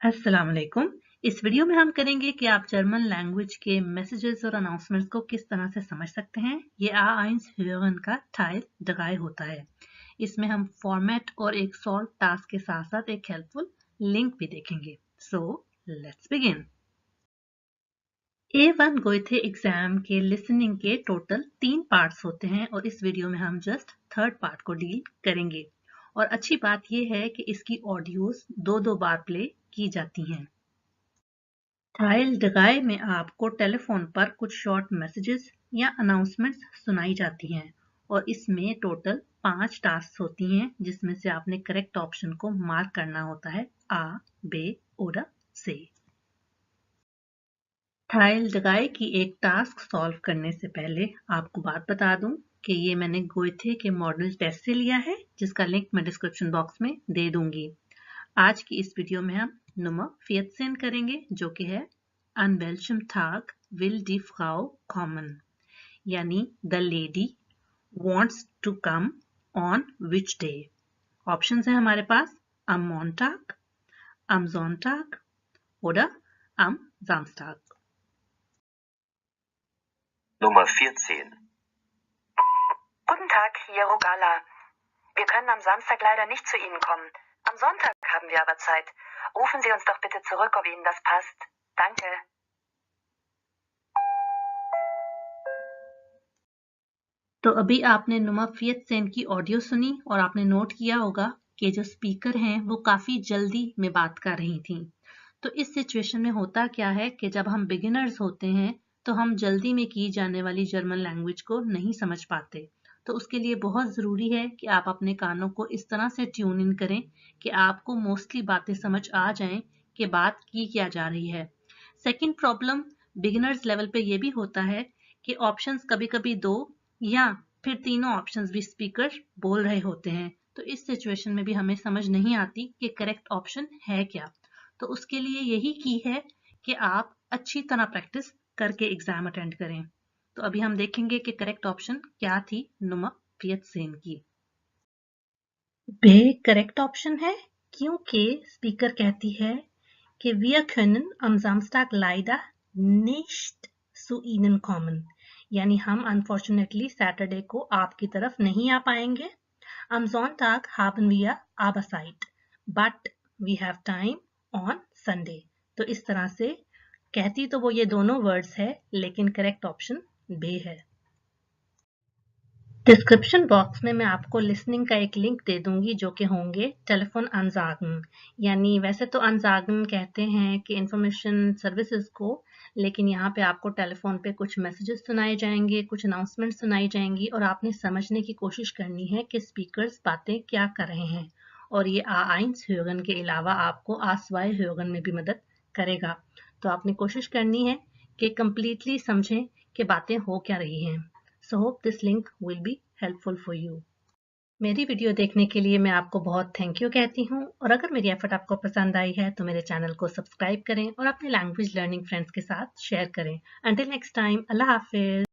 अस्सलाम वालेकुम। इस वीडियो में हम करेंगे कि आप जर्मन लैंग्वेज के मैसेजेस और अनाउंसमेंट्स को किस तरह से समझ सकते हैं। ये A1 hören का Teil 3 होता है। इसमें हम फॉर्मेट और एक सॉल्व टास्क के साथ साथ एक हेल्पफुल लिंक भी देखेंगे। So let's begin. A1 Goethe exam के लिसनिंग के टोटल 3 पार्ट्स होते हैं और इस वीडियो में हम जस्ट थर्ड पार्ट को डील करेंगे। और अच्छी बात यह है कि इसकी ऑडियोज दो बार प्ले की जाती हैं। Teil 3 में आपको टेलीफोन पर कुछ शॉर्ट मैसेजेस या अनाउंसमेंट्स सुनाई जाती हैं और इसमें टोटल 5 टास्क होती हैं जिसमें से आपने करेक्ट ऑप्शन को मार्क करना होता है A, B oder C। Teil 3 की एक टास्क सॉल्व करने से पहले आपको बात बता दूं कि ये मैंने गोएथे के मॉडल टेस्ट से लिया है जिसका लिंक मैं डिस्क्रिप्शन बॉक्स में दे दूंगी। आज की इस वीडियो में हम Nummer 14 करेंगे जो कि है An welchem Tag will die Frau kommen? यानी the lady wants to come on which day? Options हैं हमारे पास am Montag, am Sonntag oder am Samstag। Nummer 14. Guten Tag, hier Rogala. Wir können am Samstag leider nicht zu Ihnen kommen. Am Sonntag haben wir aber Zeit. Rufen Sie uns doch bitte zurück, ob Ihnen das passt. Danke. तो अभी आपने नुमा 14 की audio सुनी और आपने note किया होगा कि जो स्पीकर हैं वो काफी जल्दी में बात कर रही थी। तो इस सिचुएशन में होता क्या है कि जब हम बिगिनर्स होते हैं तो हम जल्दी में की जाने वाली जर्मन लैंग्वेज को नहीं समझ पाते। तो उसके लिए बहुत ज़रूरी है कि आप अपने कानों को इस तरह से ट्यून इन करें कि आपको मोस्टली बातें समझ आ जाएं कि बात की क्या जा रही है। सेकंड प्रॉब्लम बिगिनर्स लेवल पे ये भी होता है कि ऑप्शंस कभी-कभी 2 या फिर तीनों ऑप्शंस भी स्पीकर बोल रहे होते हैं। तो इस सिचुएशन में भी हमें समझ नहीं आती कि करेक्ट ऑप्शन है क्या। तो उसके लिए यही की है कि आप अच्छी तरह प्रैक्टिस करके एग्जाम अटेंड करें। तो अभी हम देखेंगे कि करेक्ट ऑप्शन क्या थी नुमा 14 की। बे करेक्ट ऑप्शन है क्योंकि स्पीकर कहती है कि wir können am Samstag leider nicht zu Ihnen kommen, यानी हम अनफॉर्चुनेटली सैटरडे को आपकी तरफ नहीं आ पाएंगे। Am Sonntag haben wir aber Zeit, but we have time on Sunday। तो इस तरह से कहती तो वो ये दोनों वर्ड्स है लेकिन करेक्ट ऑप्शन बे है। डिस्क्रिप्शन बॉक्स में मैं आपको लिसनिंग का एक लिंक दे दूंगी जो कि होंगे टेलीफोन अनजागन, यानी वैसे तो अनजागन कहते हैं कि इंफॉर्मेशन सर्विसेज को, लेकिन यहाँ पे आपको टेलीफोन पे कुछ मैसेजेस सुनाए जाएंगे, कुछ अनाउंसमेंट सुनाई जाएंगी और आपने समझने की कोशिश करनी है कि स्पीकर्स बातें क्या कर रहे हैं। और ये A1 hören के अलावा आपको A2 hören में भी मदद करेगा। तो आपने कोशिश करनी है कि कंप्लीटली समझें कि बातें हो क्या रही हैं। So hope this link will be helpful for you। मेरी वीडियो देखने के लिए मैं आपको बहुत थैंक यू कहती हूँ और अगर मेरी एफर्ट आपको पसंद आई है तो मेरे चैनल को सब्सक्राइब करें और अपने लैंग्वेज लर्निंग फ्रेंड्स के साथ शेयर करें। Until next time, अल्लाह हाफिज।